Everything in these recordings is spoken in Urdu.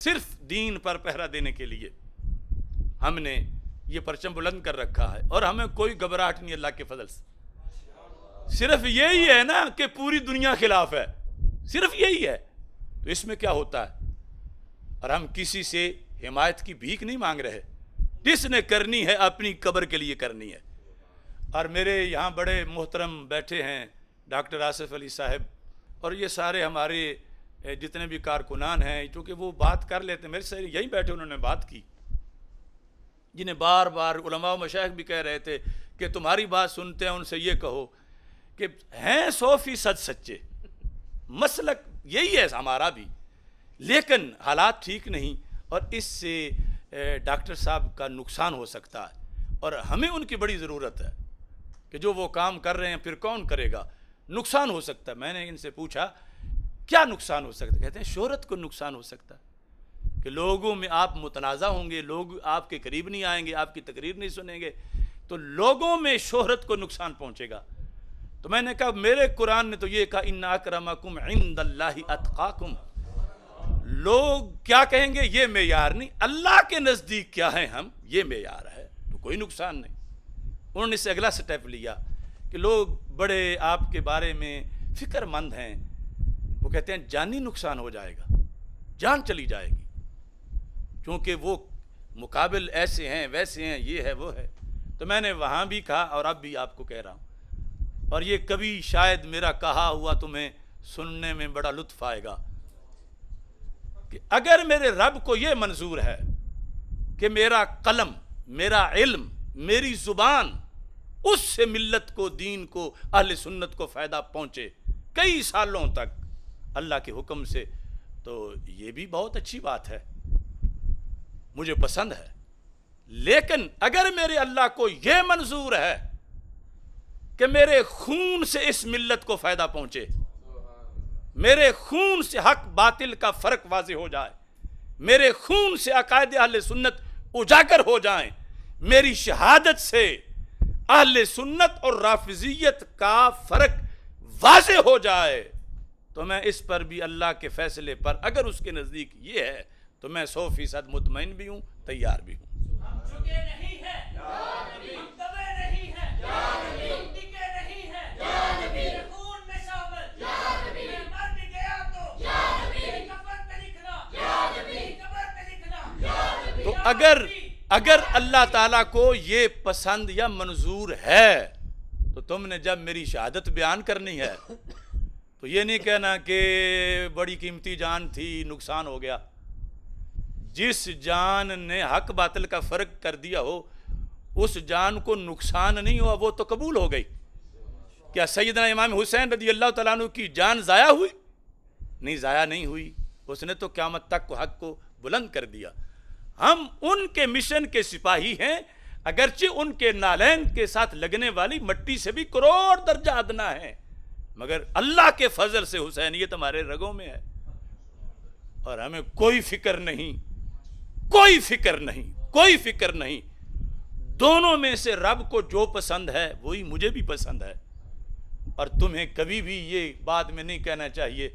صرف دین پر پہرا دینے کے لیے ہم نے یہ پرچم بلند کر رکھا ہے، اور ہمیں کوئی گھبراہٹ نہیں اللہ کے فضل سے۔ صرف یہی ہے نا کہ پوری دنیا خلاف ہے، صرف یہی ہے، تو اس میں کیا ہوتا ہے؟ اور ہم کسی سے حمایت کی بھیک نہیں مانگ رہے، جس نے کرنی ہے اپنی قبر کے لیے کرنی ہے۔ اور میرے یہاں بڑے محترم بیٹھے ہیں ڈاکٹر آصف علی صاحب، اور یہ سارے ہمارے جتنے بھی کارکنان ہیں، چونکہ وہ بات کر لیتے ہیں، میرے سے یہیں بیٹھے انہوں نے بات کی، جنہیں بار بار علماء و مشائخ بھی کہہ رہے تھے کہ تمہاری بات سنتے ہیں، ان سے یہ کہو کہ ہیں 100% سچے، مسلک یہی ہے ہمارا بھی، لیکن حالات ٹھیک نہیں، اور اس سے ڈاکٹر صاحب کا نقصان ہو سکتا ہے، اور ہمیں ان کی بڑی ضرورت ہے کہ جو وہ کام کر رہے ہیں پھر کون کرے گا؟ نقصان ہو سکتا ہے۔ میں نے ان سے پوچھا کیا نقصان ہو سکتا ہے؟ کہتے ہیں شہرت کو نقصان ہو سکتا ہے، کہ لوگوں میں آپ متنازع ہوں گے، لوگ آپ کے قریب نہیں آئیں گے، آپ کی تقریر نہیں سنیں گے، تو لوگوں میں شہرت کو نقصان پہنچے گا۔ تو میں نے کہا میرے قرآن نے تو یہ کہا ان اکرمکم عند اللہ اتقاکم، لوگ کیا کہیں گے یہ معیار نہیں، اللہ کے نزدیک کیا ہیں ہم، یہ معیار ہے، تو کوئی نقصان نہیں۔ انہوں نے اس سے اگلا سٹیپ لیا کہ لوگ بڑے آپ کے بارے میں فکر مند ہیں، وہ کہتے ہیں جانی نقصان ہو جائے گا، جان چلی جائے گی، کیونکہ وہ مقابل ایسے ہیں ویسے ہیں، یہ ہے وہ ہے۔ تو میں نے وہاں بھی کہا اور اب بھی آپ کو کہہ رہا ہوں، اور یہ کبھی شاید میرا کہا ہوا تمہیں سننے میں بڑا لطف آئے گا، کہ اگر میرے رب کو یہ منظور ہے کہ میرا قلم، میرا علم، میری زبان اس سے ملت کو، دین کو، اہل سنت کو فائدہ پہنچے کئی سالوں تک اللہ کے حکم سے، تو یہ بھی بہت اچھی بات ہے، مجھے پسند ہے۔ لیکن اگر میرے اللہ کو یہ منظور ہے کہ میرے خون سے اس ملت کو فائدہ پہنچے، میرے خون سے حق باطل کا فرق واضح ہو جائے، میرے خون سے عقائد اہل سنت اجاگر ہو جائیں، میری شہادت سے اہل سنت اور رافضیت کا فرق واضح ہو جائے، تو میں اس پر بھی اللہ کے فیصلے پر اگر اس کے نزدیک یہ ہے تو میں 100% مطمئن بھی ہوں، تیار بھی ہوں۔ ہم جھکے نہیں ہیں، ہم دبے نہیں ہیں، ہم ٹکے نہیں ہیں، میرے خون میں شامل، میں مر بھی گیا تو میری کفن پہ لکھنا، میری قبر پہ لکھنا۔ تو اگر اللہ تعالیٰ کو یہ پسند یا منظور ہے تو تم نے جب میری شہادت بیان کرنی ہے تو یہ نہیں کہنا کہ بڑی قیمتی جان تھی، نقصان ہو گیا۔ جس جان نے حق باطل کا فرق کر دیا ہو، اس جان کو نقصان نہیں ہوا، وہ تو قبول ہو گئی۔ کیا سیدنا امام حسین رضی اللہ تعالیٰ عنہ کی جان ضائع ہوئی؟ نہیں، ضائع نہیں ہوئی، اس نے تو قیامت تک کو حق کو بلند کر دیا۔ ہم ان کے مشن کے سپاہی ہیں، اگرچہ ان کے نالین کے ساتھ لگنے والی مٹی سے بھی کروڑ درجہ ادنا ہے، مگر اللہ کے فضل سے حسینیت ہمارے رگوں میں ہے، اور ہمیں کوئی فکر نہیں، کوئی فکر نہیں، کوئی فکر نہیں۔ دونوں میں سے رب کو جو پسند ہے وہی مجھے بھی پسند ہے، اور تمہیں کبھی بھی یہ بعد میں نہیں کہنا چاہیے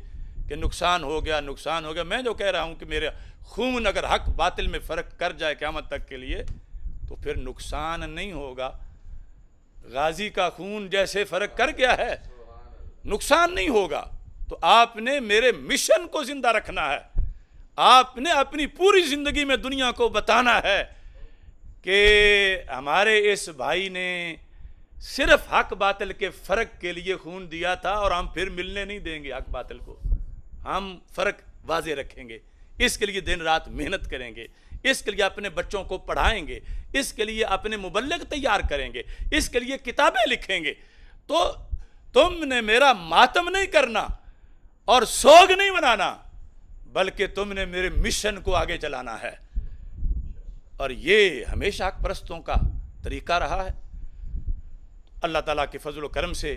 کہ نقصان ہو گیا، نقصان ہو گیا۔ میں جو کہہ رہا ہوں کہ میرا خون اگر حق باطل میں فرق کر جائے قیامت تک کے لیے تو پھر نقصان نہیں ہوگا۔ غازی کا خون جیسے فرق کر گیا ہے، نقصان نہیں ہوگا۔ تو آپ نے میرے مشن کو زندہ رکھنا ہے، آپ نے اپنی پوری زندگی میں دنیا کو بتانا ہے کہ ہمارے اس بھائی نے صرف حق باطل کے فرق کے لیے خون دیا تھا، اور ہم پھر ملنے نہیں دیں گے حق باطل کو، ہم فرق واضح رکھیں گے، اس کے لیے دن رات محنت کریں گے، اس کے لیے اپنے بچوں کو پڑھائیں گے، اس کے لیے اپنے مبلغ تیار کریں گے، اس کے لیے کتابیں لکھیں گے۔ تو تم نے میرا ماتم نہیں کرنا اور سوگ نہیں منانا، بلکہ تم نے میرے مشن کو آگے چلانا ہے، اور یہ ہمیشہ حق پرستوں کا طریقہ رہا ہے۔ اللہ تعالیٰ کے فضل و کرم سے،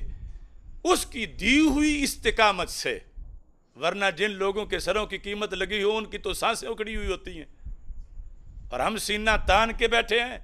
اس کی دی ہوئی استقامت سے، ورنہ جن لوگوں کے سروں کی قیمت لگی ہو ان کی تو سانسیں اکڑی ہوئی ہوتی ہیں، اور ہم سینہ تان کے بیٹھے ہیں۔